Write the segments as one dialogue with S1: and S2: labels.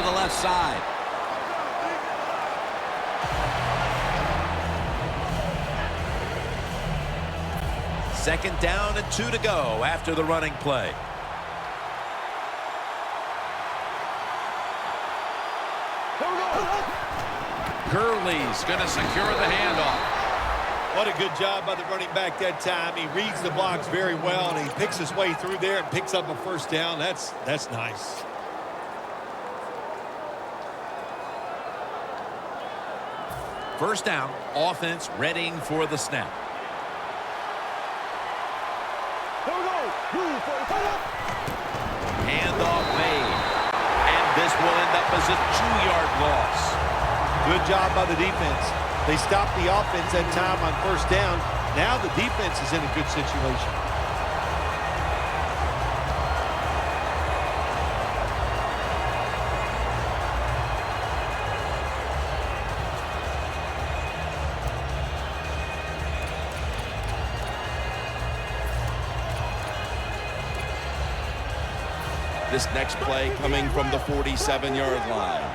S1: the left side. Second down and 2 to go after the running play. Gurley's going to secure the handoff.
S2: What a good job by the running back that time. He reads the blocks very well, and he picks his way through there and picks up a first down. That's nice.
S1: First down, offense readying for the snap. Handoff made. And this will end up as a 2-yard loss.
S2: Good job by the defense. They stopped the offense that time on first down. Now the defense is in a good situation.
S1: This next play coming from the 47-yard line.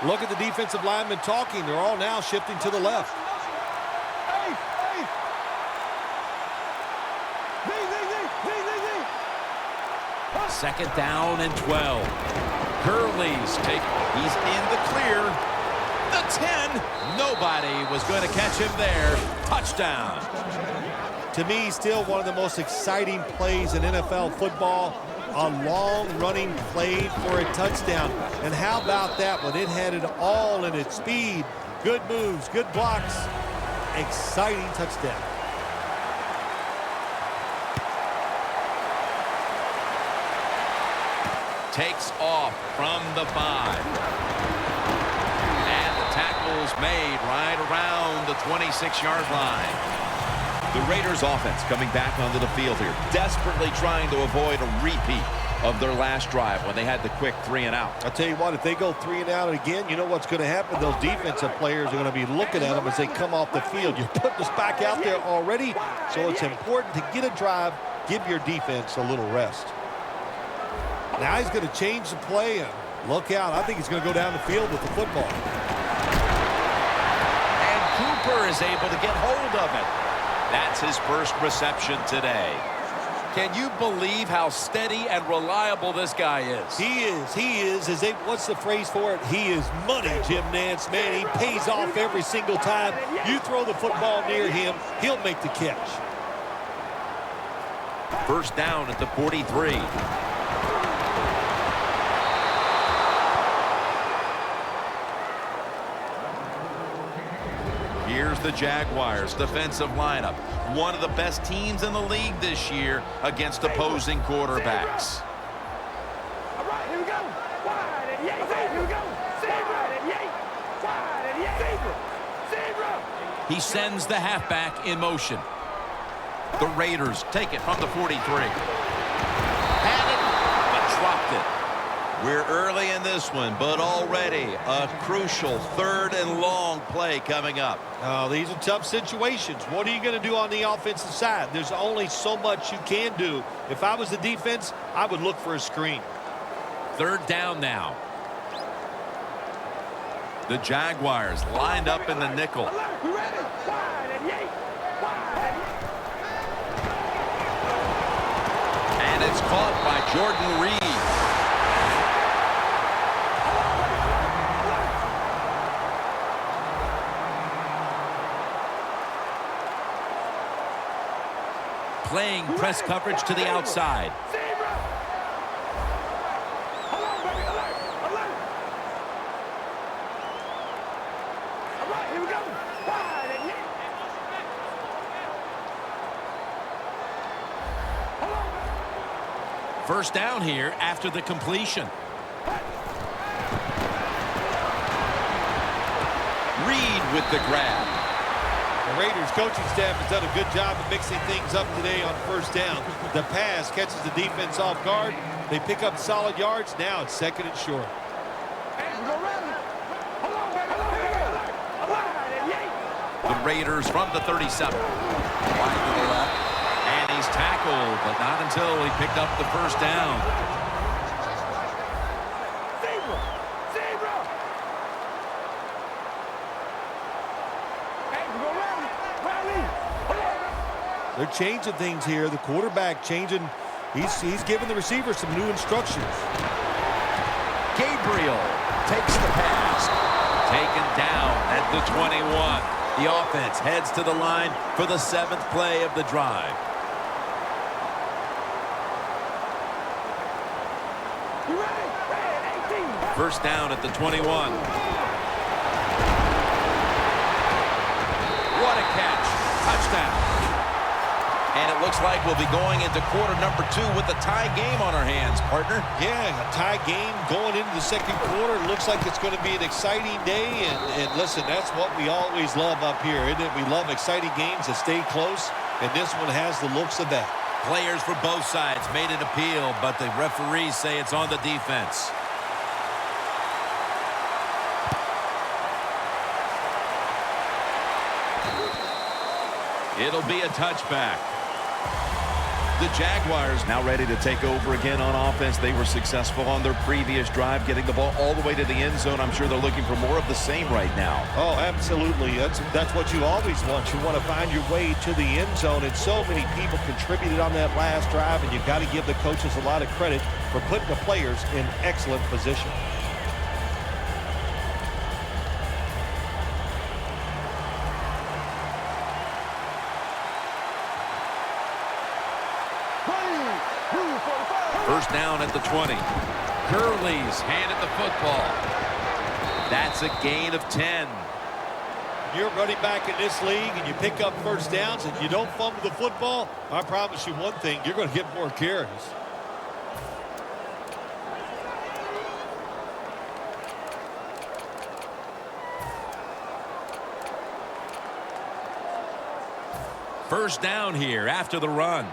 S2: Look at the defensive linemen talking. They're all now shifting to the left.
S1: Second down and 12. Gurley's he's in the clear. The 10. Nobody was going to catch him there. Touchdown.
S2: To me, still one of the most exciting plays in NFL football. A long running play for a touchdown. And how about that one? It had it all in its speed. Good moves, good blocks. Exciting touchdown.
S1: Takes off from the 5. And the tackle's made right around the 26-yard line. The Raiders offense coming back onto the field here, desperately trying to avoid a repeat of their last drive when they had the quick 3-and-out.
S2: I'll tell you what, if they go 3-and-out again, you know what's going to happen? Those defensive players are going to be looking at them as they come off the field. You're putting us back out there already, so it's important to get a drive, give your defense a little rest. Now he's going to change the play, and look out. I think he's going to go down the field with the football.
S1: And Cooper is able to get hold of it. That's his first reception today. Can you believe how steady and reliable this guy is?
S2: He is. What's the phrase for it? He is money, Jim Nance. Man, he pays off every single time. You throw the football near him, he'll make the catch.
S1: First down at the 43. Here's the Jaguars defensive lineup. One of the best teams in the league this year against opposing quarterbacks.
S3: All right, here we go. Wide and yay. Here we go. Zebra and yay. Wide and yay. Zebra.
S1: He sends the halfback in motion. The Raiders take it from the 43. Had it, but dropped it. We're early in this one, but already a crucial 3rd and long play coming up.
S2: Oh, these are tough situations. What are you going to do on the offensive side? There's only so much you can do. If I was the defense, I would look for a screen.
S1: 3rd down now. The Jaguars lined up in the nickel. And it's caught by Jordan Reed. Playing press coverage to the outside. First down here after the completion. Reed with the grab.
S2: The Raiders coaching staff has done a good job of mixing things up today on first down. The pass catches the defense off guard. They pick up solid yards. Now it's 2nd and short.
S1: The Raiders from the 37. Wide to the left. but not until he picked up the first down.
S3: Zebra! Zebra! Hey, we go rally! Rally!
S2: They're changing things here. The quarterback changing. He's giving the receiver some new instructions.
S1: Gabriel takes the pass. Taken down at the 21. The offense heads to the line for the 7th play of the drive.
S3: You ready? Ready, 18.
S1: First down at the 21. What a catch. Touchdown. And it looks like we'll be going into quarter number 2 with a tie game on our hands, partner.
S2: Yeah, a tie game going into the second quarter. Looks like it's going to be an exciting day. And listen, that's what we always love up here, isn't it? We love exciting games that stay close, and this one has the looks of that.
S1: Players for both sides made an appeal, but the referees say it's on the defense. It'll be a touchback. The Jaguars now ready to take over again on offense. They were successful on their previous drive, getting the ball all the way to the end zone. I'm sure they're looking for more of the same right now.
S2: Oh, absolutely. That's what you always want. You want to find your way to the end zone, and so many people contributed on that last drive, and you've got to give the coaches a lot of credit for putting the players in excellent position.
S1: First down at the 20. Gurley's handed the football. That's a gain of 10.
S2: You're running back in this league and you pick up first downs and you don't fumble the football, I promise you one thing, you're going to get more carries.
S1: First down here after the run.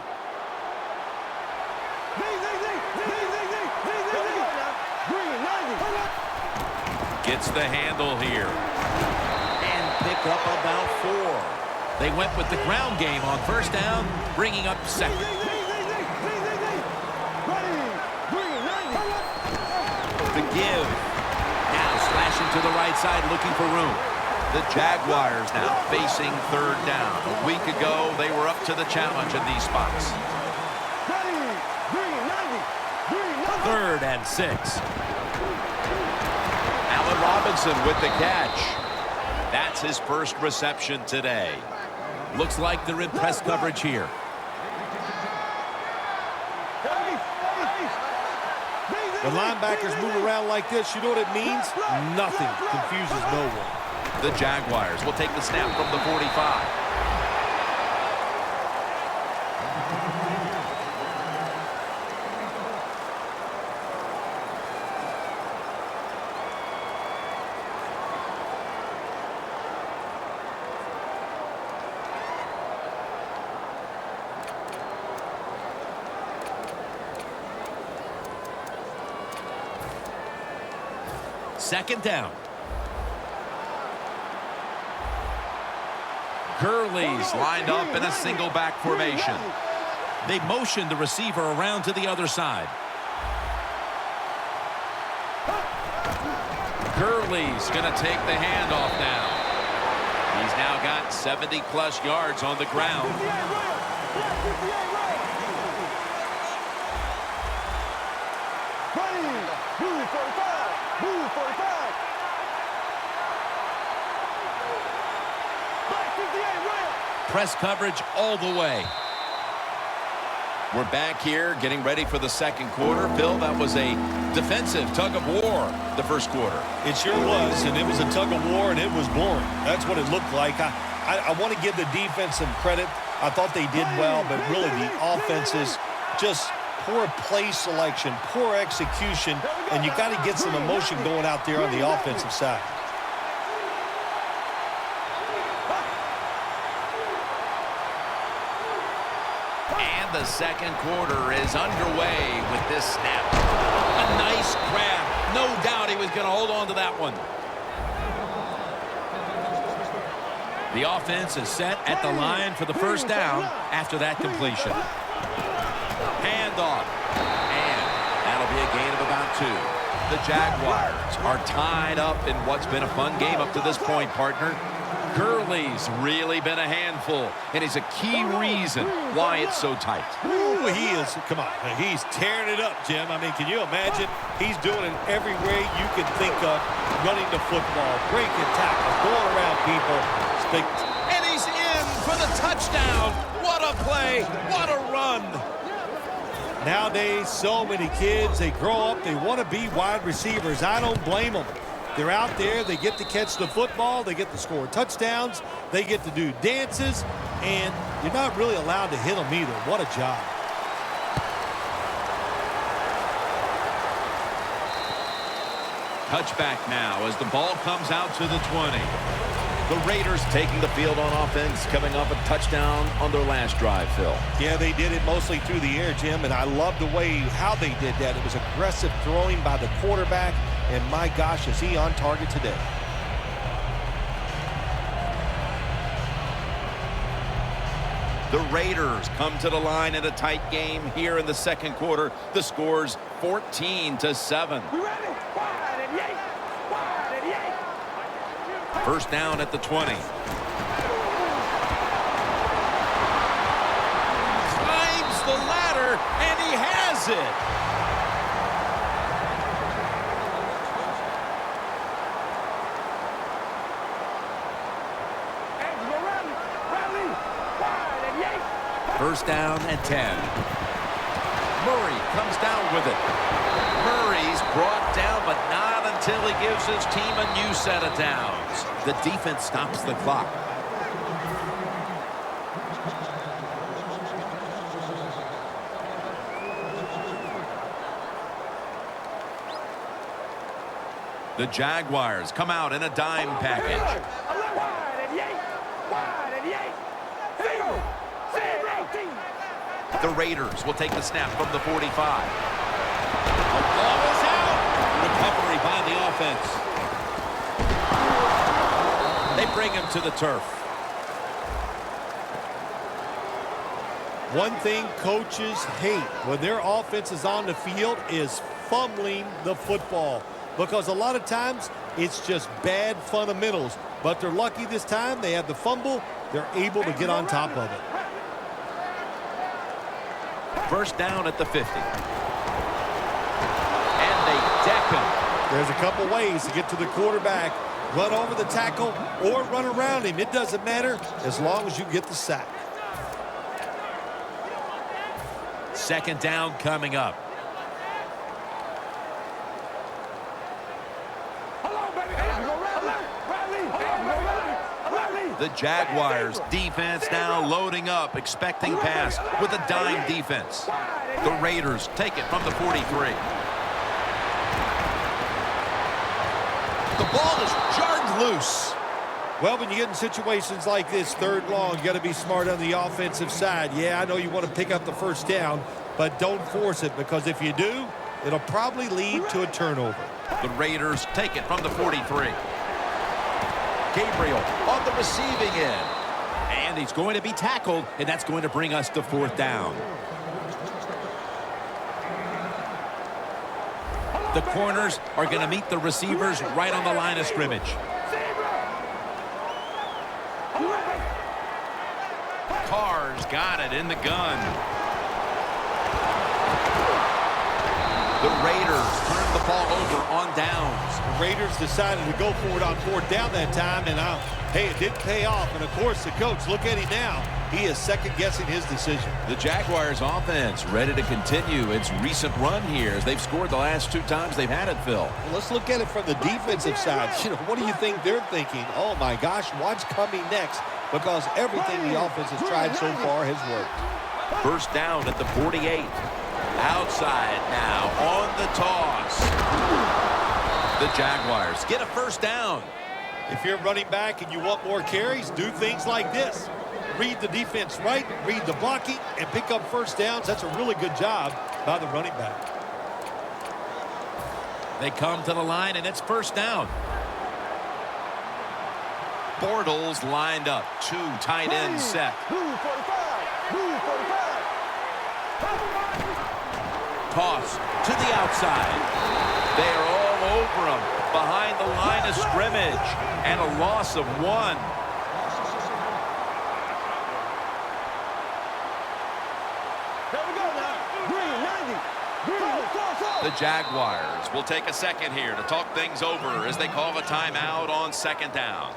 S1: Gets the handle here. And pick up about 4. They went with the ground game on first down, bringing up second. The give. Now slashing to the right side, looking for room. The Jaguars now facing third down. A week ago, they were up to the challenge in these spots. 3rd and 6. Allen Robinson with the catch. That's his first reception today. Looks like they're in press coverage here.
S2: The linebackers move around like this, you know what it means? Nothing confuses no one.
S1: The Jaguars will take the snap from the 45. Second down. Gurley's lined up in a single back formation. They motion the receiver around to the other side. Gurley's going to take the handoff now. He's now got 70-plus yards on the ground. Press coverage all the way. We're back here getting ready for the second quarter. Bill, that was a defensive tug of war the first quarter.
S2: It sure was, and it was a tug of war, and it was boring. That's what it looked like. I want to give the defense some credit. I thought they did well, but really the offenses just poor play selection, poor execution, and you got to get some emotion going out there on the offensive side.
S1: The second quarter is underway with this snap. A nice grab. No doubt he was going to hold on to that one. The offense is set at the line for the first down after that completion. Handoff. And that'll be a gain of about 2. The Jaguars are tied up in what's been a fun game up to this point, partner. Gurley's really been a handful, and he's a key reason why it's so tight.
S2: Ooh, he is, come on, he's tearing it up, Jim. I mean, can you imagine? He's doing it every way you can think of, running the football, breaking tackles, going around people.
S1: And he's in for the touchdown. What a play, what a run.
S2: Nowadays, so many kids, they grow up, they want to be wide receivers. I don't blame them. They're out there, they get to catch the football, they get to score touchdowns, they get to do dances, and you're not really allowed to hit them either. What a job.
S1: Touchback now as the ball comes out to the 20. The Raiders taking the field on offense, coming off a touchdown on their last drive, Phil.
S2: Yeah, they did it mostly through the air, Jim, and I love the way how they did that. It was aggressive throwing by the quarterback, and my gosh, is he on target today.
S1: The Raiders come to the line in a tight game here in the second quarter. The score's 14-7.
S3: We ready? Wide and yank. Wide and yank.
S1: First down at the 20. Climbs the ladder, and he has it. First down and 10. Murray comes down with it. Murray's brought down, but not until he gives his team a new set of downs. The defense stops the clock. The Jaguars come out in a dime package. The Raiders will take the snap from the 45. The ball is out. Recovery by the offense. They bring him to the turf.
S2: One thing coaches hate when their offense is on the field is fumbling the football, because a lot of times it's just bad fundamentals. But they're lucky this time. They have the fumble. They're able to get on top of it.
S1: First down at the 50. And they deck him.
S2: There's a couple ways to get to the quarterback. Run over the tackle or run around him. It doesn't matter as long as you get the sack.
S1: Second down coming up. The Jaguars defense now loading up, expecting pass with a dime defense. The Raiders take it from the 43. The ball is jarred loose.
S2: Well, when you get in situations like this, third long, you got to be smart on the offensive side. Yeah, I know you want to pick up the first down, but don't force it, because if you do, it'll probably lead to a turnover.
S1: The Raiders take it from the 43. Gabriel on the receiving end. And he's going to be tackled, and that's going to bring us to fourth down. The corners are going to meet the receivers right on the line of scrimmage. Carr's got it in the gun. The Raiders turn the ball over on downs.
S2: The Raiders decided to go for it on fourth down that time, and hey, it did pay off. And of course, the coach, look at him now. He is second-guessing his decision.
S1: The Jaguars offense ready to continue its recent run here as they've scored the last 2 times they've had it, Phil.
S2: Well, let's look at it from the defensive side. What do you think they're thinking? Oh, my gosh, what's coming next? Because everything the offense has tried so far has worked.
S1: First down at the 48. Outside now on the toss. The Jaguars get a first down.
S2: If you're running back and you want more carries, do things like this. Read the defense right, read the blocking, and pick up first downs. That's a really good job by the running back.
S1: They come to the line, and it's first down. Bortles lined up. 2 tight ends set. Toss to the outside. They are all over him behind the line of scrimmage, and a loss of 1. The Jaguars will take a second here to talk things over as they call a timeout on 2nd down.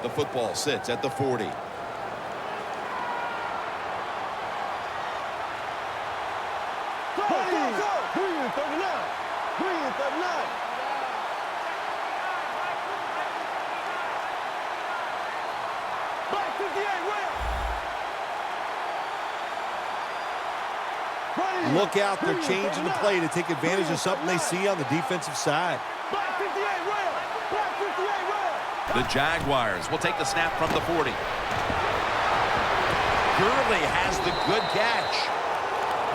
S1: The football sits at the 40.
S2: Look out, they're changing the play to take advantage of something they see on the defensive side.
S1: The Jaguars will take the snap from the 40. Gurley has the good catch.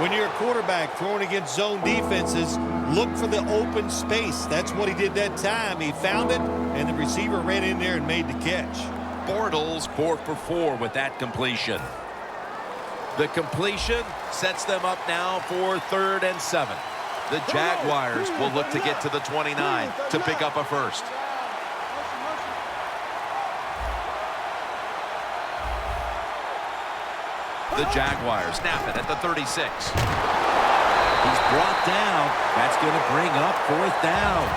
S2: When you're a quarterback throwing against zone defenses, look for the open space. That's what he did that time. He found it, and the receiver ran in there and made the catch.
S1: Bortles 4 for 4 with that completion. The completion sets them up now for 3rd and 7. The Jaguars will look to get to the 29 to pick up a first. The Jaguars snap it at the 36. He's brought down. That's going to bring up 4th down.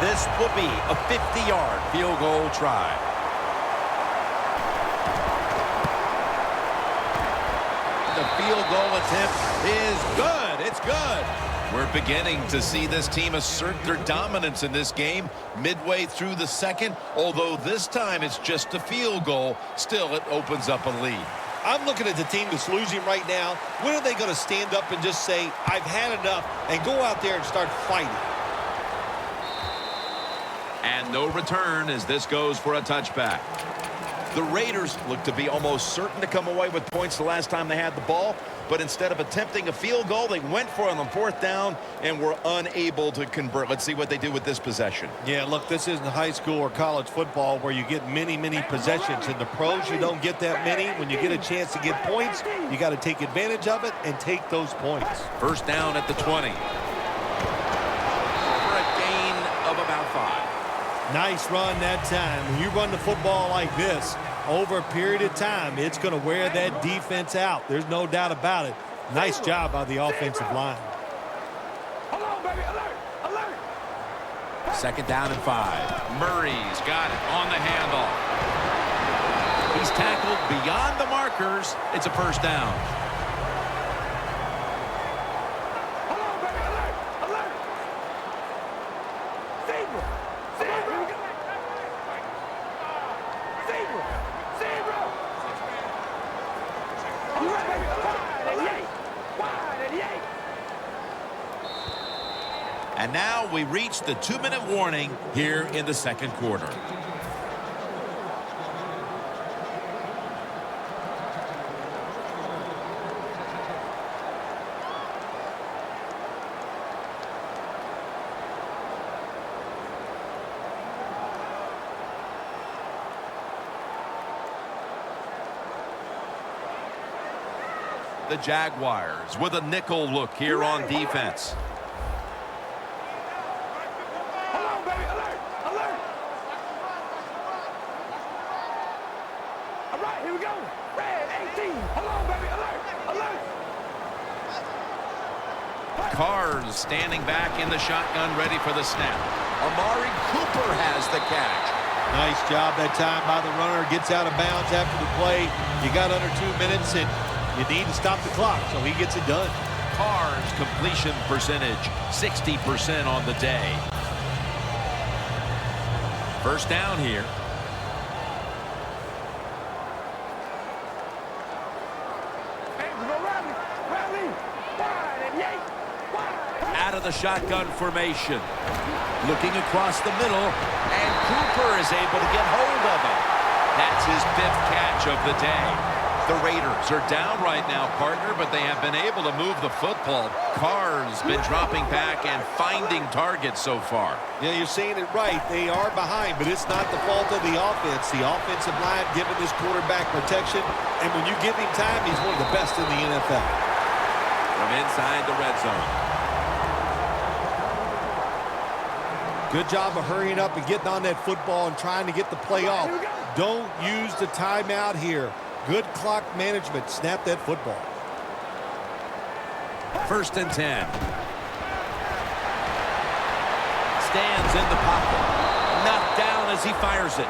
S1: This will be a 50-yard field goal try. The field goal attempt is good. It's good. We're beginning to see this team assert their dominance in this game midway through the 2nd, although this time it's just a field goal. Still, it opens up a lead.
S2: I'm looking at the team that's losing right now. When are they going to stand up and just say, I've had enough, and go out there and start fighting?
S1: And no return as this goes for a touchback. The Raiders look to be almost certain to come away with points the last time they had the ball, but instead of attempting a field goal, they went for it on 4th down and were unable to convert. Let's see what they do with this possession.
S2: Yeah, look, this isn't high school or college football where you get many possessions. In the pros, you don't get that many. When you get a chance to get points, you got to take advantage of it and take those points.
S1: 1st down at the 20. For a gain of about 5.
S2: Nice run that time. When you run the football like this, over a period of time, it's going to wear that defense out. There's no doubt about it. Nice job by the offensive line.
S3: Hold on, baby. Alert! Alert!
S1: 2nd down and 5. Murray's got it on the handoff. He's tackled beyond the markers. It's a 1st down.
S3: Hold on, baby. Alert! Alert! Zebra! Zebra! Zebra! Zebra! All right, baby. Wide and yay! Wide and yay!
S1: And now we reach the 2-minute warning here in the 2nd quarter. The Jaguars with a nickel look here on defense.
S3: Hold on, baby. Alert! Alert! All right, here we go. Red 18. Hold on, baby. Alert! Alert!
S1: Carr's standing back in the shotgun ready for the snap. Amari Cooper has the catch.
S2: Nice job that time by the runner. Gets out of bounds after the play. You got under 2 minutes, and you need to stop the clock, so he gets it done.
S1: Carr's completion percentage, 60% on the day. 1st down here. Out of the shotgun formation. Looking across the middle, and Cooper is able to get hold of it. That's his 5th catch of the day. The Raiders are down right now, partner, but they have been able to move the football. Carr's been dropping back and finding targets so far.
S2: Yeah, you're saying it right. They are behind, but it's not the fault of the offense. The offensive line giving this quarterback protection, and when you give him time, he's one of the best in the NFL.
S1: From inside the red zone.
S2: Good job of hurrying up and getting on that football and trying to get the play off. Don't use the timeout here. Good clock management. Snap that football.
S1: 1st and 10. Stands in the pocket. Knocked down as he fires it.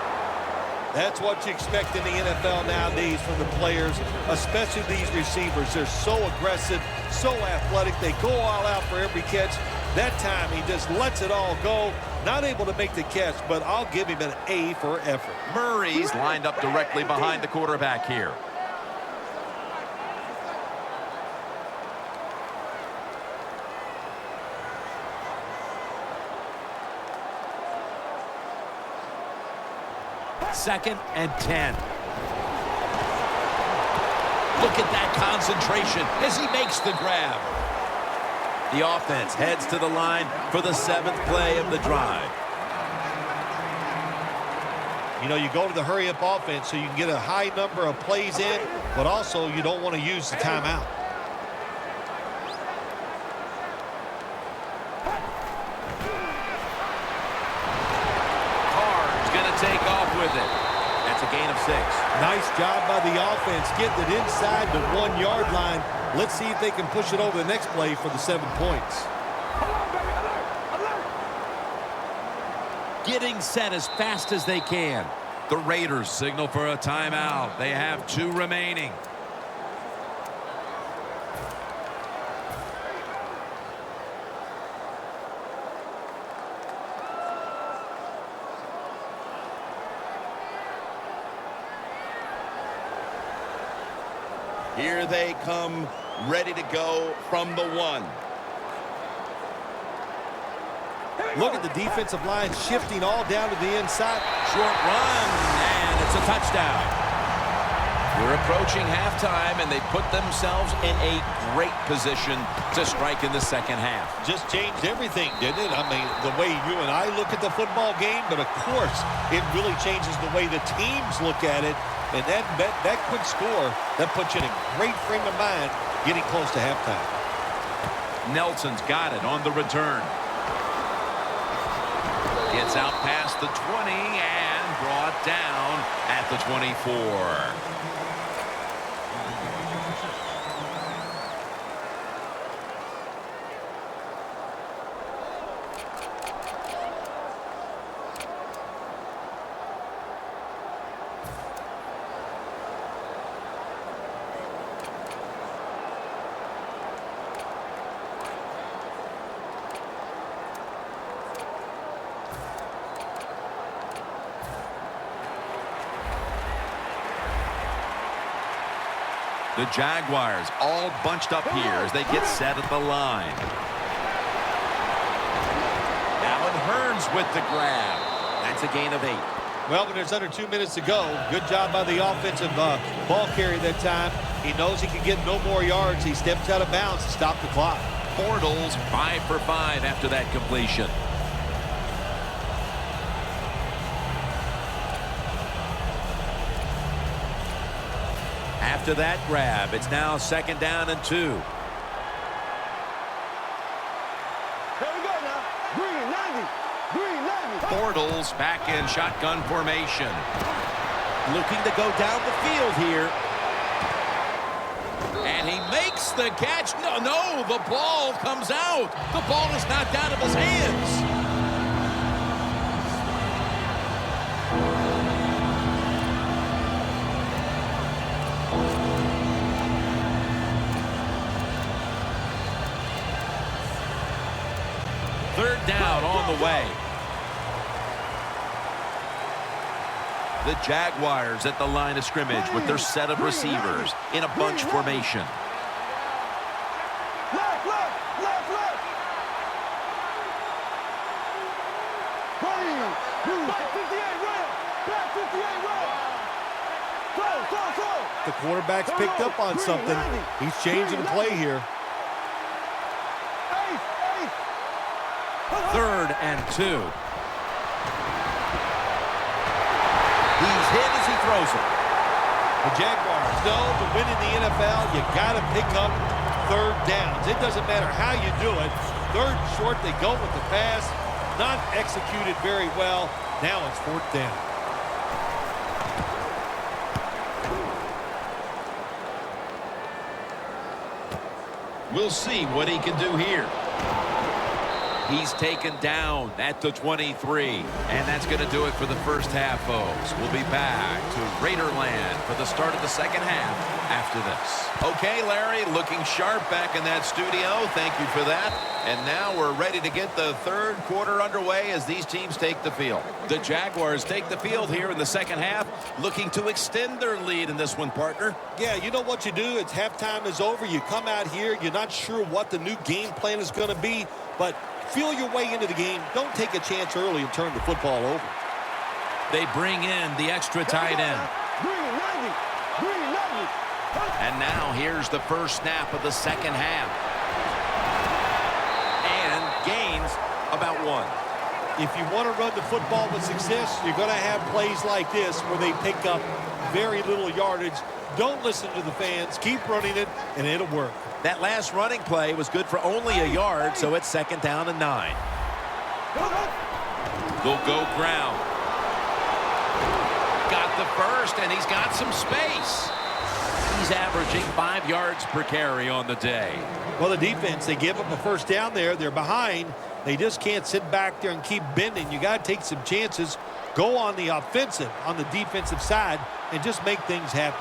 S2: That's what you expect in the NFL nowadays from the players, especially these receivers. They're so aggressive, so athletic. They go all out for every catch. That time he just lets it all go. Not able to make the catch, but I'll give him an A for effort.
S1: Murray's lined up directly behind the quarterback here. Second and 10. Look at that concentration as he makes the grab. The offense heads to the line for the 7th play of the drive.
S2: You know, you go to the hurry-up offense so you can get a high number of plays in, but also you don't want to use the timeout.
S1: Carr's going to take off with it. That's a gain of 6.
S2: Nice job by the offense getting it inside the 1-yard line. Let's see if they can push it over the next play for the 7 points.
S1: Getting set as fast as they can. The Raiders signal for a timeout. They have 2 remaining.
S4: Here they come, ready to go from the 1.
S2: Look at the defensive line shifting all down to the inside.
S1: Short run, and it's a touchdown. We're approaching halftime, and they put themselves in a great position to strike in the second half.
S2: Just changed everything, didn't it? I mean, the way you and I look at the football game, but of course, it really changes the way the teams look at it. And that quick score, that puts you in a great frame of mind getting close to halftime.
S1: Nelson's got it on the return. Gets out past the 20 and brought down at the 24. The Jaguars all bunched up here as they get set at the line. Alan Hearns with the grab. That's a gain of 8.
S2: Well, when there's under 2 minutes to go, good job by the offensive ball carrier that time. He knows he can get no more yards. He steps out of bounds to stop the clock.
S1: Bortles 5 for 5 after that completion. After that grab, it's now 2nd down and 2.
S3: Here we go now. Green 90. Green 90.
S1: Bortles back in shotgun formation. Looking to go down the field here. And he makes the catch. No, the ball comes out. The ball is knocked out of his hands. Third down on the way. The Jaguars at the line of scrimmage with their set of receivers in a bunch formation.
S3: Left, left, left, left. Green. Back 58 red. Back 58 red.
S2: The quarterback's picked up on something. He's changing the play here.
S1: 3rd and 2. He's hit as he throws it.
S2: The Jaguars know to win in the NFL, you got to pick up 3rd downs. It doesn't matter how you do it. 3rd and short, they go with the pass. Not executed very well. Now it's 4th down.
S1: We'll see what he can do here. He's taken down at the 23. And that's going to do it for the first half, folks. We'll be back to Raiderland for the start of the second half after this. Okay, Larry, looking sharp back in that studio. Thank you for that. And now we're ready to get the 3rd quarter underway as these teams take the field. The Jaguars take the field here in the second half, looking to extend their lead in this one, partner.
S2: Yeah, you know what you do? It's halftime is over. You come out here. You're not sure what the new game plan is going to be, but feel your way into the game. Don't take a chance early and turn the football over.
S1: They bring in the extra tight end. And now here's the first snap of the second half. And gains about 1.
S2: If you want to run the football with success, you're going to have plays like this where they pick up very little yardage. Don't listen to the fans. Keep running it, and it'll work.
S1: That last running play was good for only a yard, so it's 2nd down and 9. They'll go ground. Got the first, and he's got some space. He's averaging 5 yards per carry on the day.
S2: Well, the defense, they give up a first down there. They're behind. They just can't sit back there and keep bending. You got to take some chances. Go on the offensive, on the defensive side, and just make things happen.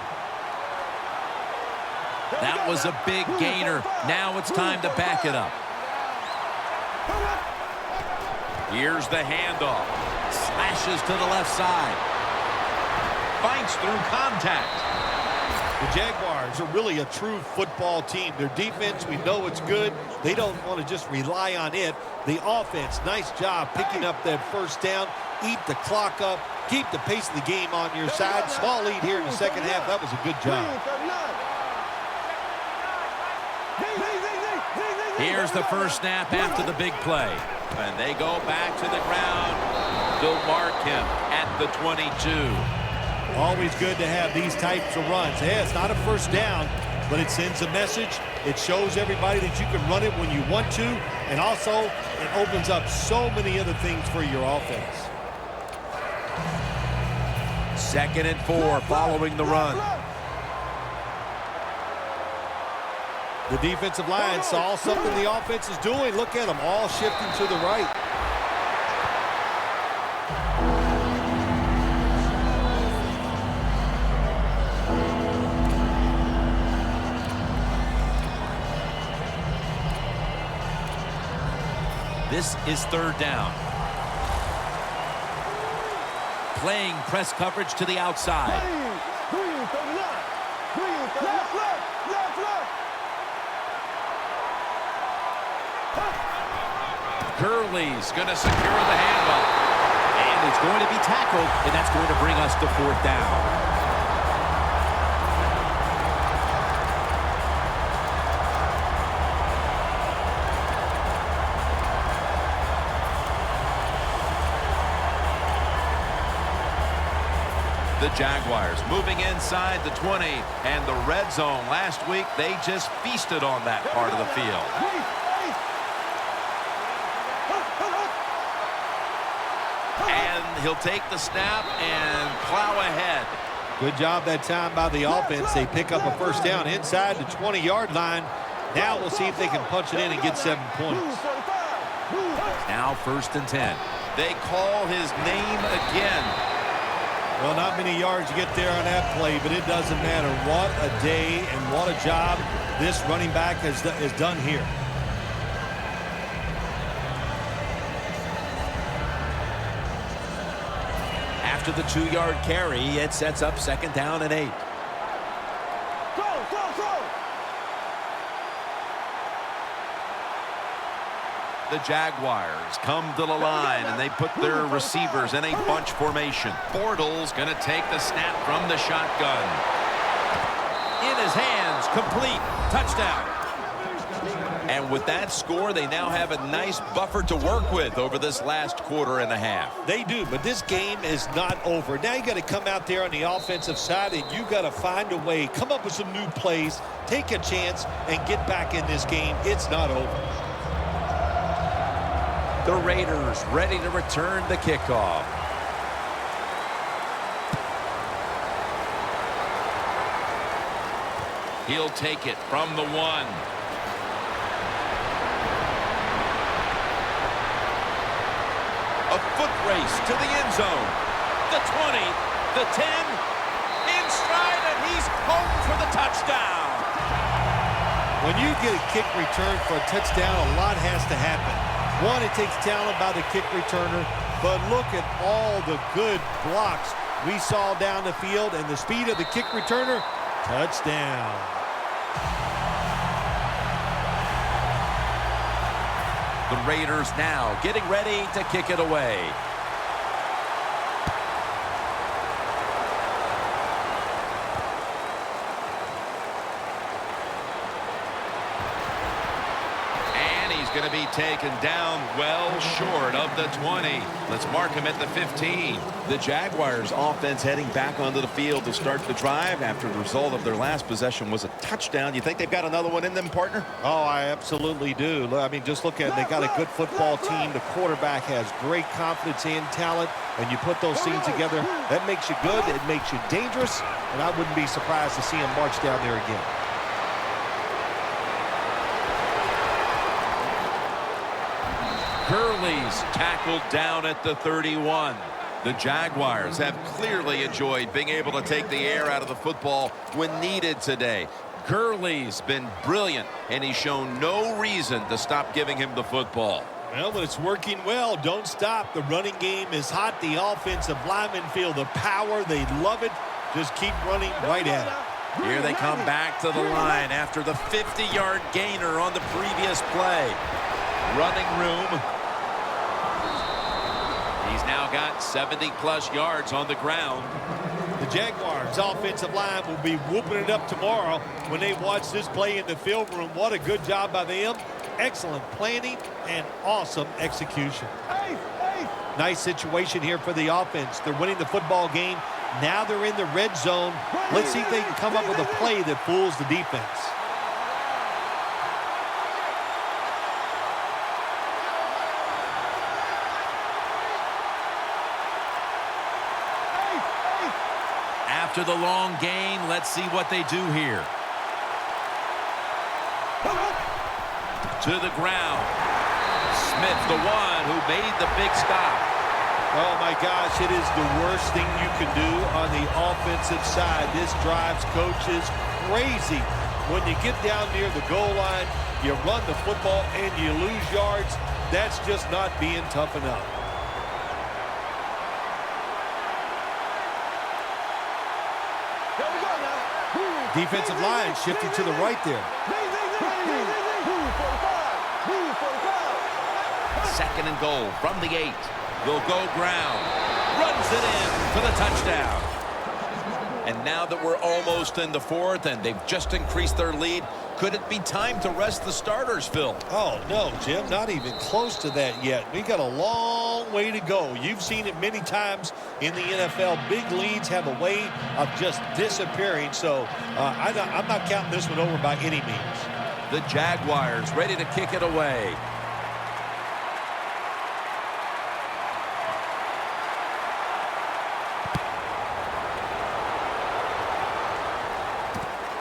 S1: That was a big gainer. Now it's time to back it up. Here's the handoff. Slashes to the left side. Fights through contact.
S2: The Jaguars are really a true football team. Their defense, we know it's good. They don't want to just rely on it. The offense, nice job picking up that first down. Eat the clock up. Keep the pace of the game on your side. Small lead here in the second half. That was a good job.
S1: Here's the first snap after the big play. And they go back to the ground. They'll mark him at the 22.
S2: Always good to have these types of runs. Hey, it's not a first down, but it sends a message. It shows everybody that you can run it when you want to. And also, it opens up so many other things for your offense.
S1: 2nd and 4 following the run.
S2: The defensive line saw something the offense is doing. Look at them all shifting to the right.
S1: This is 3rd down. Playing press coverage to the outside. Gurley's going to secure the handoff. And it's going to be tackled, and that's going to bring us to 4th down. The Jaguars moving inside the 20 and the red zone. Last week, they just feasted on that part of the field. And he'll take the snap and plow ahead.
S2: Good job that time by the offense. They pick up a first down inside the 20-yard line. Now we'll see if they can punch it in and get 7 points.
S1: Now 1st and 10. They call his name again.
S2: Well, not many yards to get there on that play, but it doesn't matter. What a day and what a job this running back has done here.
S1: After the 2-yard carry, it sets up 2nd down and 8. The Jaguars come to the line, and they put their receivers in a bunch formation. Bortles going to take the snap from the shotgun. In his hands, complete, touchdown. And with that score, they now have a nice buffer to work with over this last quarter and a half.
S2: They do, but this game is not over. Now you got to come out there on the offensive side, and you got to find a way, come up with some new plays, take a chance, and get back in this game. It's not over.
S1: The Raiders ready to return the kickoff. He'll take it from the 1. A foot race to the end zone. The 20, the 10, in stride, and he's home for the touchdown.
S2: When you get a kick return for a touchdown, a lot has to happen. One, it takes talent by the kick returner, but look at all the good blocks we saw down the field and the speed of the kick returner. Touchdown.
S1: The Raiders now getting ready to kick it away. Going to be taken down well short of the 20. Let's mark him at the 15.
S4: The Jaguars offense heading back onto the field to start the drive after the result of their last possession was a touchdown. You think they've got another one in them, partner?
S2: Oh, I absolutely do. I mean, just look at it. They got a good football team. The quarterback has great confidence and talent. And you put those things together, that makes you good. It makes you dangerous. And I wouldn't be surprised to see him march down there again.
S1: Gurley's tackled down at the 31. The Jaguars have clearly enjoyed being able to take the air out of the football when needed today. Gurley's been brilliant, and he's shown no reason to stop giving him the football.
S2: Well, but it's working well. Don't stop. The running game is hot. The offensive linemen feel the power. They love it. Just keep running right at it.
S1: Here they come back to the line after the 50-yard gainer on the previous play. Running room. He's now got 70-plus yards on the ground.
S2: The Jaguars' offensive line will be whooping it up tomorrow when they watch this play in the film room. What a good job by them. Excellent planning and awesome execution. Nice situation here for the offense. They're winning the football game. Now they're in the red zone. Let's see if they can come up with a play that fools the defense.
S1: After the long gain, let's see what they do here. To the ground. Smith, the one who made the big stop.
S2: Oh, my gosh, it is the worst thing you can do on the offensive side. This drives coaches crazy. When you get down near the goal line, you run the football and you lose yards. That's just not being tough enough. Defensive line shifting to the right there.
S1: Second and goal from the 8. They'll go ground. Runs it in for the touchdown. And now that we're almost in the 4th and they've just increased their lead, could it be time to rest the starters, Phil?
S2: Oh, no, Jim, not even close to that yet. We got a long way to go. You've seen it many times in the NFL. Big leads have a way of just disappearing. So I'm not counting this one over by any means.
S1: The Jaguars ready to kick it away.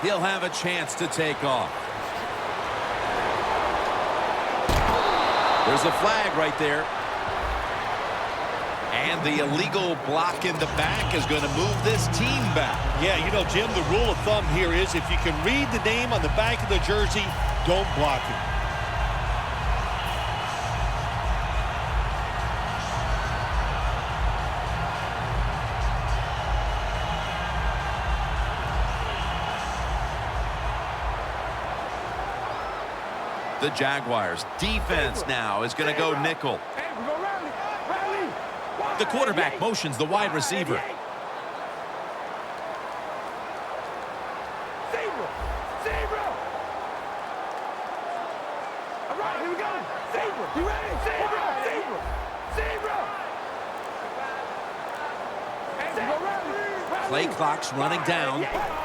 S1: He'll have a chance to take off. There's a flag right there. And the illegal block in the back is going to move this team back.
S2: Yeah, you know, Jim, the rule of thumb here is if you can read the name on the back of the jersey, don't block it.
S1: The Jaguars defense now is going to go nickel.
S3: Hey, we go rally. Rally. Wide.
S1: The quarterback
S3: Yay.
S1: motions the wide receiver.
S3: Yay. Zebra. Zebra. All right, here we go. Zebra. You ready? Zebra. Zebra. Zebra. Hey, we go rally. Rally.
S1: Play clock's running down.
S3: Yay.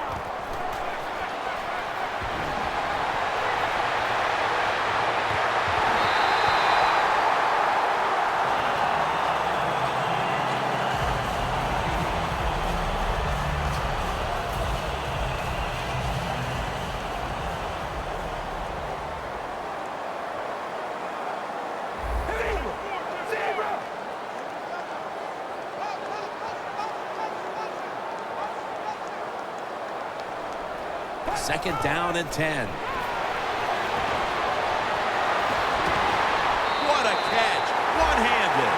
S1: Second down and 10. What a catch. One-handed.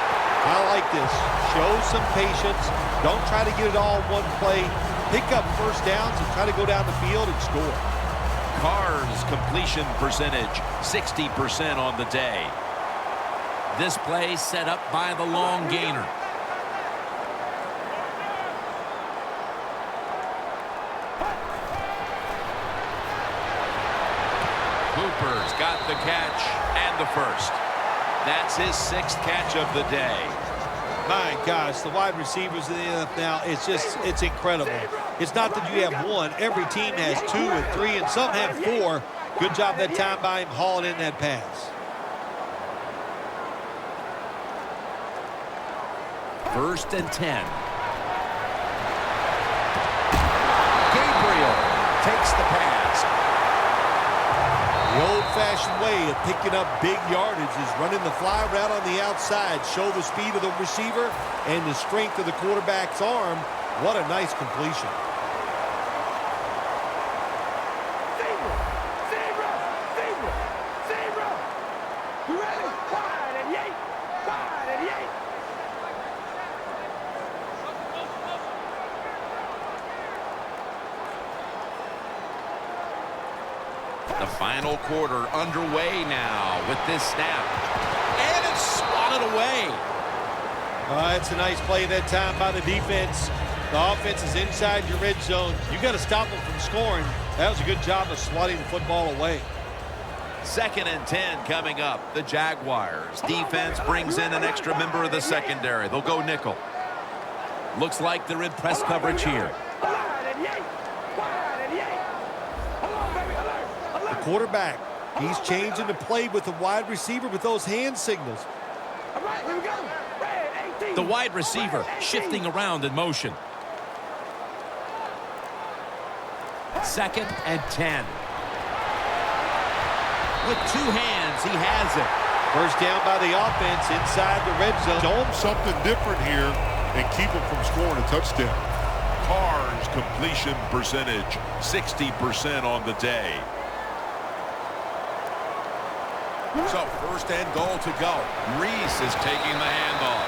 S2: I like this. Show some patience. Don't try to get it all in one play. Pick up first downs and try to go down the field and score.
S1: Carr's completion percentage, 60% on the day. This play set up by the long gainer. Cooper's got the catch and the first. That's his 6th catch of the day.
S2: My gosh, the wide receivers in the NFL now, it's incredible. It's not that you have one. Every team has 2 and 3, and some have 4. Good job that time by him hauling in that pass.
S1: First and 10. Gabriel takes the pass.
S2: The old-fashioned way of picking up big yardage is running the fly route on the outside. Show the speed of the receiver and the strength of the quarterback's arm. What a nice completion.
S3: Zebra. Zebra. Zebra. Zebra. You ready? Wide and yay. Wide and yay.
S1: The final quarter underway now with this snap. And it's swatted away.
S2: It's a nice play that time by the defense. The offense is inside your red zone. You got to stop them from scoring. That was a good job of swatting the football away.
S1: Second and 10 coming up. The Jaguars defense brings in an extra member of the secondary. They'll go nickel. Looks like they're in press coverage here.
S3: Wide and yay. Wide and yay. Hold on, baby. Alert. Alert.
S2: Quarterback, he's changing the play with the wide receiver with those hand signals.
S3: All right, here we go. Red 18.
S1: The wide receiver
S3: Red 18.
S1: shifting around in motion. Second and 10. With 2 hands, he has it.
S2: First down by the offense inside the red zone.
S5: Show them something different here and keep them from scoring a touchdown.
S1: Carr's completion percentage, 60% on the day. So first and goal to go. Reese is taking the handoff.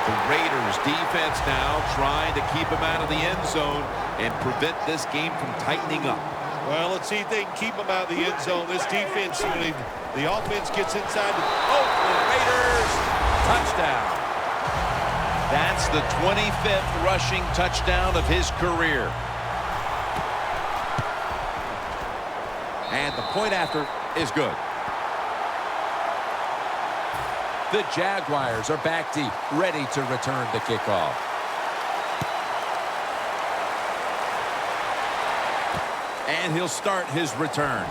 S1: The Raiders defense now trying to keep him out of the end zone and prevent this game from tightening up.
S2: Well, let's see if they can keep him out of the end zone. This defense, the offense gets inside.
S1: Oh, the Raiders, touchdown. That's the 25th rushing touchdown of his career. And the point after is good. The Jaguars are back deep, ready to return the kickoff. And he'll start his return.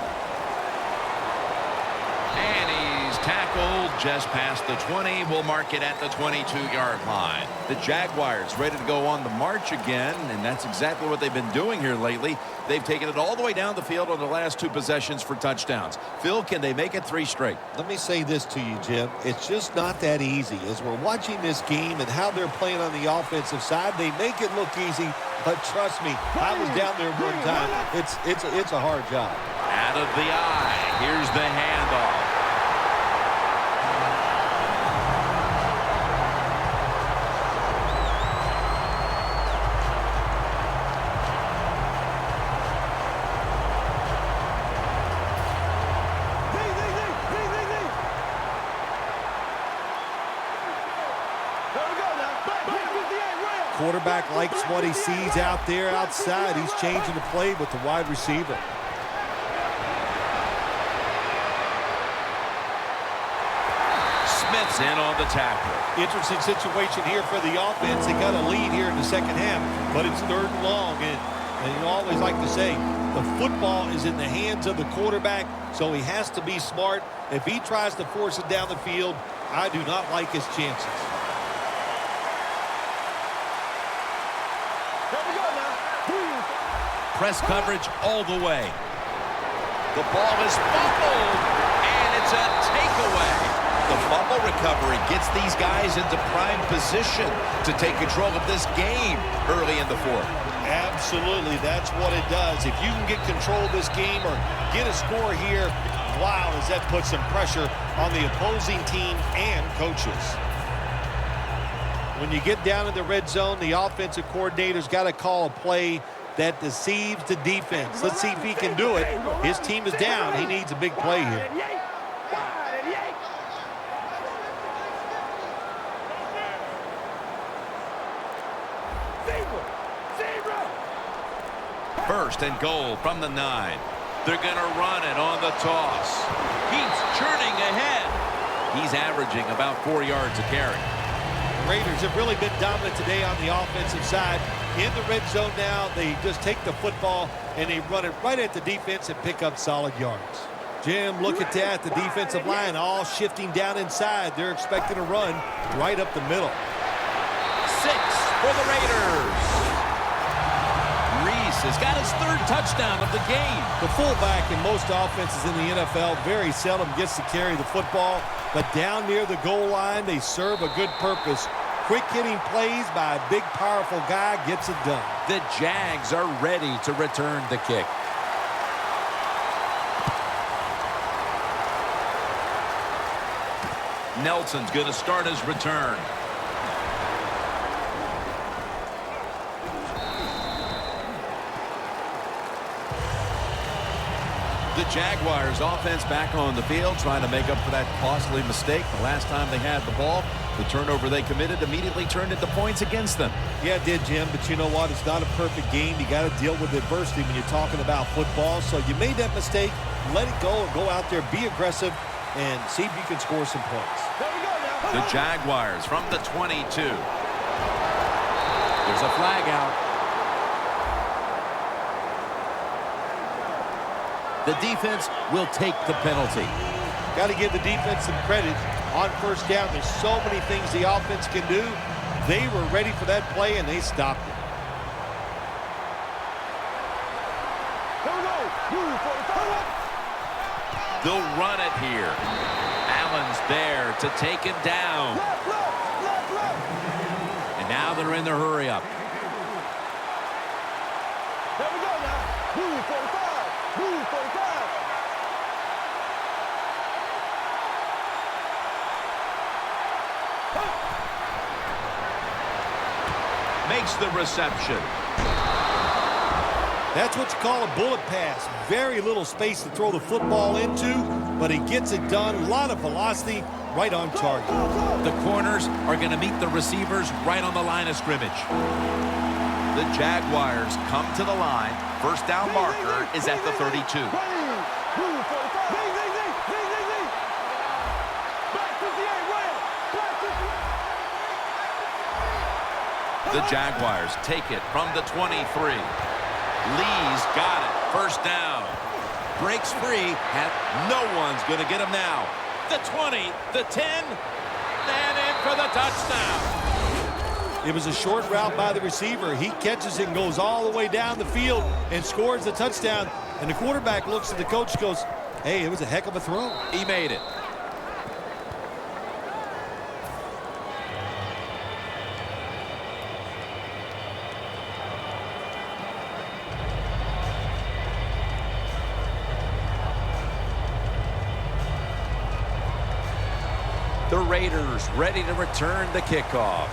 S1: And he's tackled just past the 20. We'll mark it at the 22-yard line. The Jaguars ready to go on the march again, and that's exactly what they've been doing here lately. They've taken it all the way down the field on the last 2 possessions for touchdowns. Phil, can they make it 3 straight?
S2: Let me say this to you, Jim. It's just not that easy. As we're watching this game and how they're playing on the offensive side, they make it look easy, but trust me, I was down there one time. It's a hard job.
S1: Out of the eye. Here's the handoff.
S2: quarterback likes what he sees out there outside. He's changing the play with the wide receiver.
S1: Smith's in on the tackle.
S2: Interesting situation here for the offense. They got a lead here in the second half, but it's 3rd and long. And you always like to say, the football is in the hands of the quarterback, so he has to be smart. If he tries to force it down the field, I do not like his chances.
S1: Press coverage all the way. The ball is fumbled, and it's a takeaway. The fumble recovery gets these guys into prime position to take control of this game early in the 4th.
S2: Absolutely, that's what it does. If you can get control of this game or get a score here, wow, does that put some pressure on the opposing team and coaches. When you get down in the red zone, the offensive coordinator's got to call a play that deceives the defense. Let's see if he can do it. His team is down. He needs a big play here.
S1: First and goal from the 9. They're going to run it on the toss. He's churning ahead. He's averaging about 4 yards a carry.
S2: The Raiders have really been dominant today on the offensive side. In the red zone now, they just take the football and they run it right at the defense and pick up solid yards. Jim, look at that. The defensive line all shifting down inside. They're expecting a run right up the middle.
S1: 6 for the Raiders. Has got his 3rd touchdown of the game.
S2: The fullback in most offenses in the NFL very seldom gets to carry the football, but down near the goal line, they serve a good purpose. Quick hitting plays by a big, powerful guy gets it done.
S1: The Jags are ready to return the kick. Nelson's going to start his return.
S4: The Jaguars offense back on the field trying to make up for that costly mistake. The last time they had the ball, the turnover they committed immediately turned into points against them.
S2: Yeah, it did, Jim, but you know what? It's not a perfect game. You got to deal with adversity when you're talking about football. So you made that mistake, let it go, and go out there, be aggressive, and see if you can score some points.
S1: The Jaguars from the 22. There's a flag out. The defense will take the penalty.
S2: Got to give the defense some credit on first down. There's so many things the offense can do. They were ready for that play, and they stopped it.
S1: They'll run it here. Allen's there to take him down. And now they're in the hurry-up. Makes the reception.
S2: That's what you call a bullet pass. Very little space to throw the football into, but he gets it done. A lot of velocity, right on target.
S1: The corners are going to meet the receivers right on the line of scrimmage. The Jaguars come to the line. First down marker is at the 32. The Jaguars take it from the 23. Lee's got it. First down. Breaks free. No one's going to get him now. The 20, the 10, and in for the touchdown.
S2: It was a short route by the receiver. He catches it and goes all the way down the field and scores the touchdown. And the quarterback looks at the coach and goes, hey, it was a heck of a throw.
S1: He made it. The Raiders ready to return the kickoff.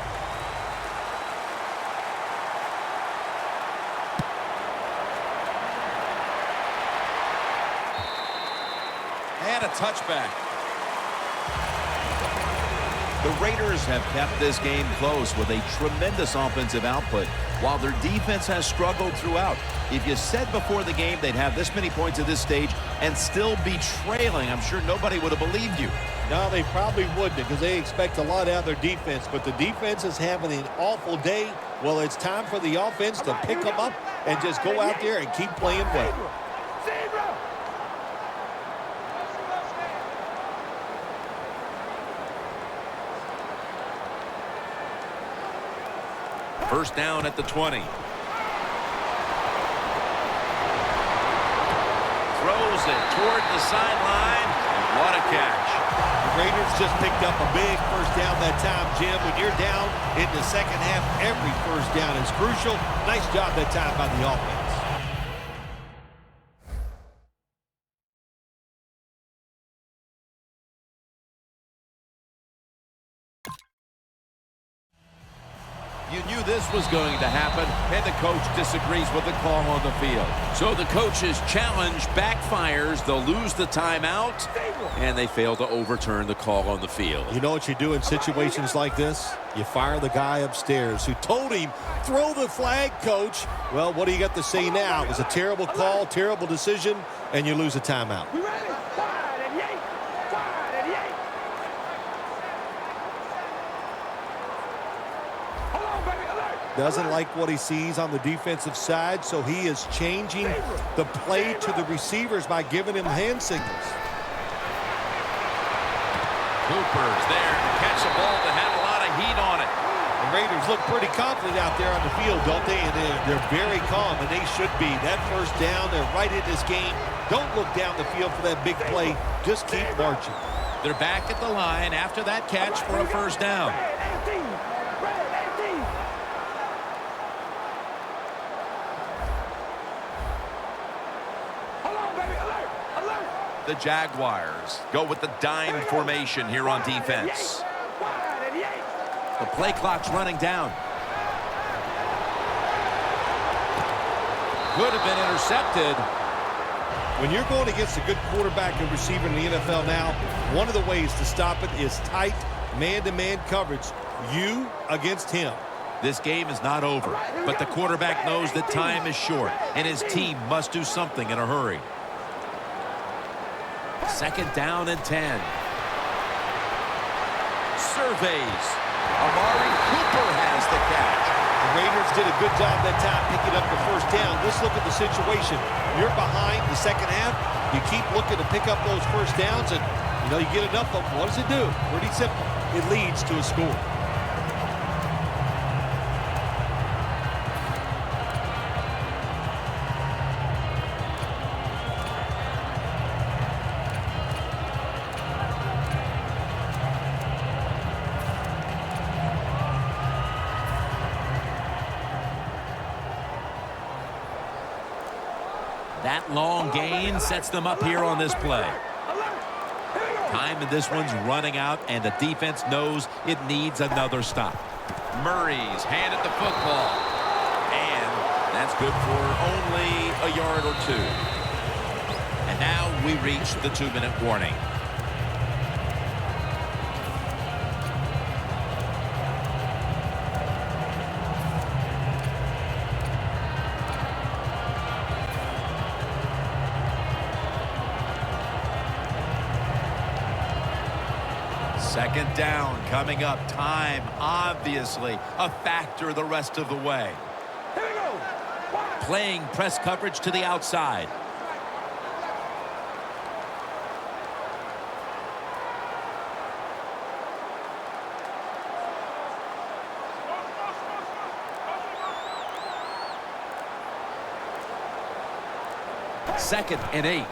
S1: And a touchback.
S4: The Raiders have kept this game close with a tremendous offensive output, while their defense has struggled throughout. If you said before the game they'd have this many points at this stage and still be trailing, I'm sure nobody would have believed you.
S2: No, they probably wouldn't, because they expect a lot out of their defense. But the defense is having an awful day. Well, it's time for the offense to pick them up and just go out there and keep playing well.
S4: First down at the 20. Throws it toward the sideline. What a catch.
S2: The Raiders just picked up a big first down that time, Jim. When you're down in the second half, every first down is crucial. Nice job that time by the offense.
S4: You knew this was going to happen, and the coach disagrees with the call on the field. So the coach's challenge backfires. They'll lose the timeout, and they fail to overturn the call on the field.
S2: You know what you do in situations like this? You fire the guy upstairs who told him, throw the flag, coach. Well, what do you got to say now? It was a terrible call, terrible decision, and you lose a timeout. Doesn't like what he sees on the defensive side, so he is changing the play to the receivers by giving him hand signals.
S4: Cooper's there to catch a ball that had a lot of heat on it.
S2: The Raiders look pretty confident out there on the field, don't they? And they're very calm, and they should be. That first down, they're right in this game. Don't look down the field for that big play. Just keep marching.
S4: They're back at the line after that catch for a first down. The Jaguars go with the dime formation here on defense. The play clock's running down. Could have been intercepted.
S2: When you're going against a good quarterback and receiver in the NFL now, one of the ways to stop it is tight man-to-man coverage. You against him.
S4: This game is not over, but the quarterback knows that time is short, and his team must do something in a hurry. Second down and 10. Surveys. Amari Cooper has the catch.
S2: The Raiders did a good job that time picking up the first down. Let's look at the situation. You're behind the second half. You keep looking to pick up those first downs, and you get enough of them. What does it do? Pretty simple. It leads to a score.
S4: That long gain sets them up here on this play. Time in this one's running out, and the defense knows it needs another stop. Murray's handed the football, and that's good for only a yard or two. And now we reach the 2-minute warning. Second down coming up. Time, obviously, a factor the rest of the way. Playing press coverage to the outside. Second and 8.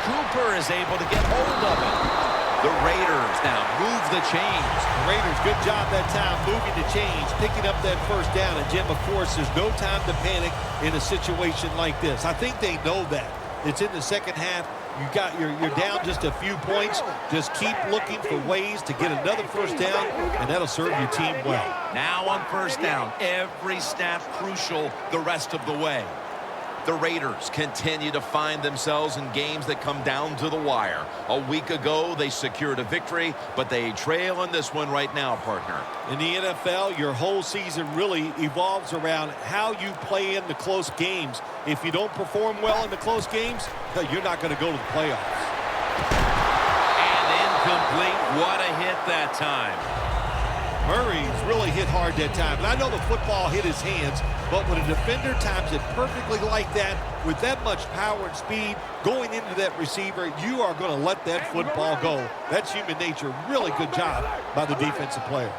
S4: Cooper is able to get hold of it. The Raiders now move the chains.
S2: The Raiders, good job that time moving the chains, picking up that first down. And, Jim, of course, there's no time to panic in a situation like this. I think they know that. It's in the second half. You're down just a few points. Just keep looking for ways to get another first down, and that'll serve your team well.
S4: Now on first down, every snap crucial the rest of the way.
S1: The Raiders continue to find themselves in games that come down to the wire. A week ago, they secured a victory, but they trail in this one right now, partner.
S2: In the NFL, your whole season really evolves around how you play in the close games. If you don't perform well in the close games, you're not going to go to the playoffs.
S4: And incomplete. What a hit that time.
S2: Murray's really hit hard that time. And I know the football hit his hands, but when a defender times it perfectly like that, with that much power and speed going into that receiver, you are going to let that football go. That's human nature. Really good job by the defensive player.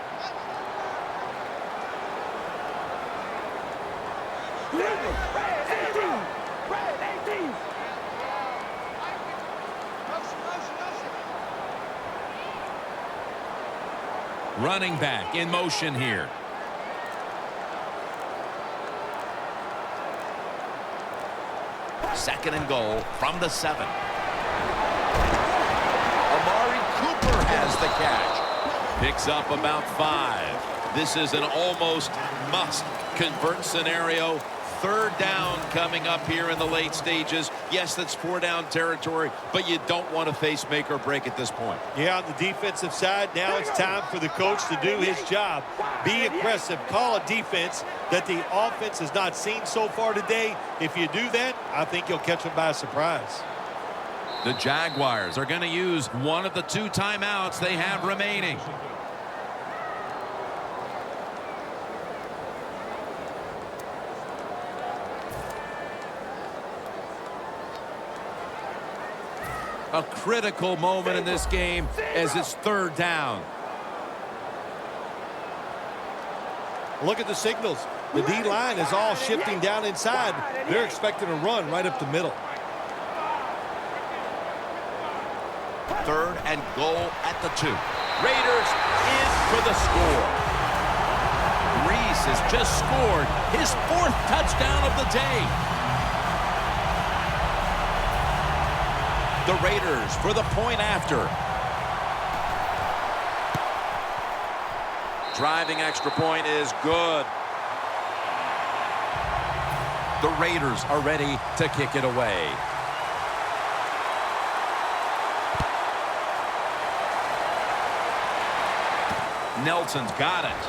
S4: Running back in motion here.
S1: Second and goal from the 7. Amari Cooper has the catch.
S4: Picks up about 5. This is an almost must-convert scenario. Third down coming up here in the late stages. Yes, that's 4-down territory, but you don't want to face make or break at this point.
S2: Yeah, on the defensive side, now it's time for the coach to do his job. Be aggressive. Call a defense that the offense has not seen so far today. If you do that, I think you'll catch them by surprise.
S4: The Jaguars are going to use one of the 2 timeouts they have remaining. A critical moment in this game as it's 3rd down.
S2: Look at the signals. The D-line is all shifting down inside. They're expecting a run right up the middle.
S1: 3rd and goal at the 2. Raiders in for the score.
S4: Reese has just scored his 4th touchdown of the day.
S1: The Raiders for the point after.
S4: Driving extra point is good.
S1: The Raiders are ready to kick it away.
S4: Nelson's got it.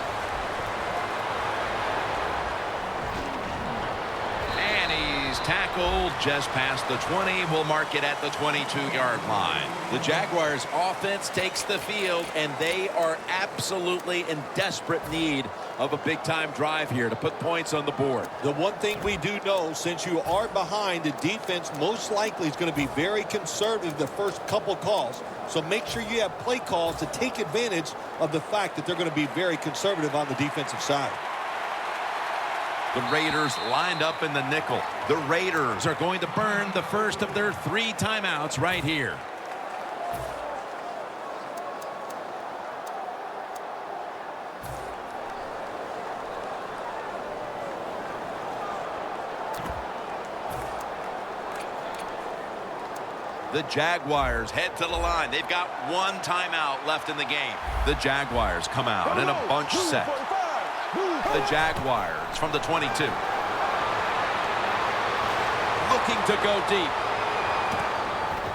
S4: Tackled just past the 20. We'll mark it at the 22-yard line.
S1: The Jaguars offense takes the field, and they are absolutely in desperate need of a big-time drive here to put points on the board.
S2: The one thing we do know, since you are behind, the defense most likely is going to be very conservative the first couple calls. So make sure you have play calls to take advantage of the fact that they're going to be very conservative on the defensive side.
S1: The Raiders lined up in the nickel. The Raiders
S4: are going to burn the first of their 3 timeouts right here.
S1: The Jaguars head to the line. They've got 1 timeout left in the game. The Jaguars come out in a bunch set. The Jaguars from the 22.
S4: Looking to go deep.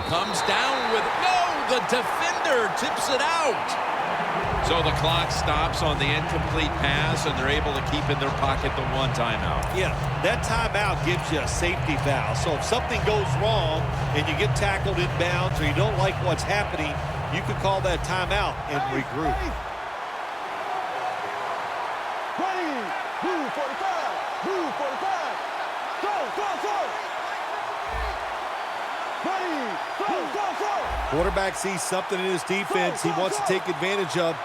S4: Comes down with, no, the defender tips it out. So the clock stops on the incomplete pass, and they're able to keep in their pocket the 1 timeout.
S2: Yeah, that timeout gives you a safety valve. So if something goes wrong and you get tackled in bounds or you don't like what's happening, you can call that timeout and regroup.
S3: 45, 45, go.
S2: Quarterback sees something in his defense he wants to take advantage of.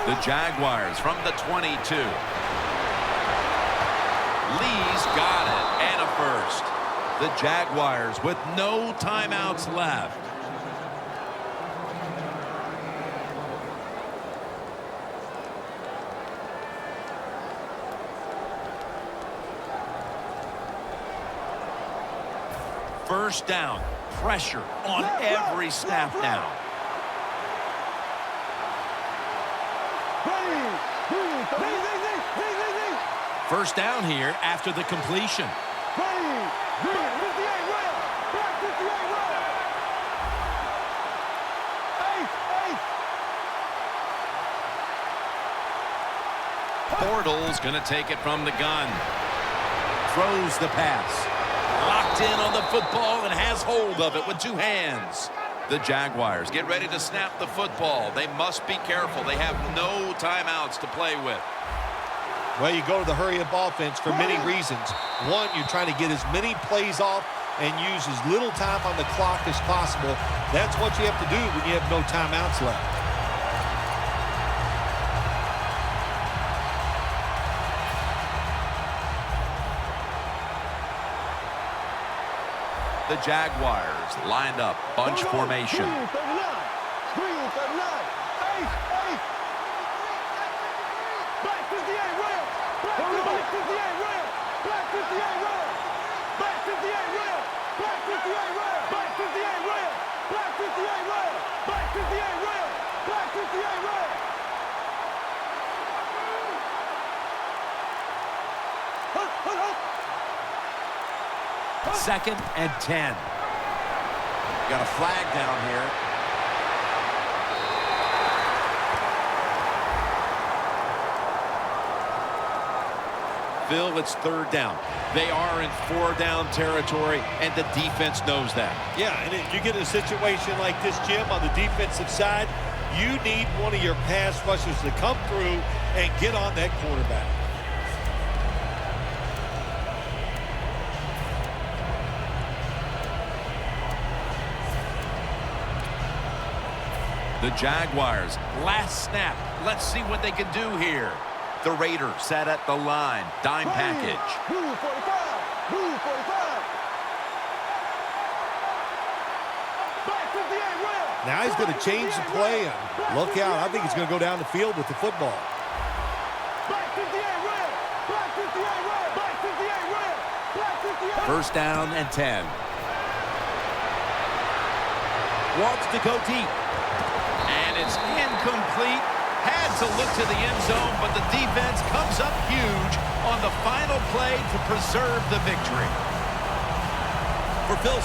S1: The Jaguars from the 22. Lee's got it, and a first. The Jaguars with no timeouts left. First down, pressure on every snap now.
S4: First down here after the completion. Bortles going to take it from the gun. Throws the pass. Locked in on the football and has hold of it with two hands. The Jaguars get ready to snap the football. They must be careful. They have no timeouts to play with.
S2: Well, you go to the hurry-up offense for many reasons. One, you're trying to get as many plays off and use as little time on the clock as possible. That's what you have to do when you have no timeouts left.
S4: The Jaguars lined up, bunch formation. Second and 10.
S1: Got a flag down here.
S4: Phil, it's third down. They are in four-down territory, and the defense knows that.
S2: Yeah, and if you get a situation like this, Jim, on the defensive side, you need one of your pass rushers to come through and get on that quarterback.
S4: The Jaguars, last snap. Let's see what they can do here. The Raiders set at the line. Dime package.
S3: Move 45. Move 45. Back 58 rail.
S2: Now he's going to change the play, and look out. I think he's going to go down the field with the football.
S3: Back 58 rail. Back 58 rail. Back 58 rail. Back 58.
S4: First down and 10. Wants to go deep. And it's incomplete. Had to look to the end zone, but the defense comes up huge on the final play to preserve the victory. For Phil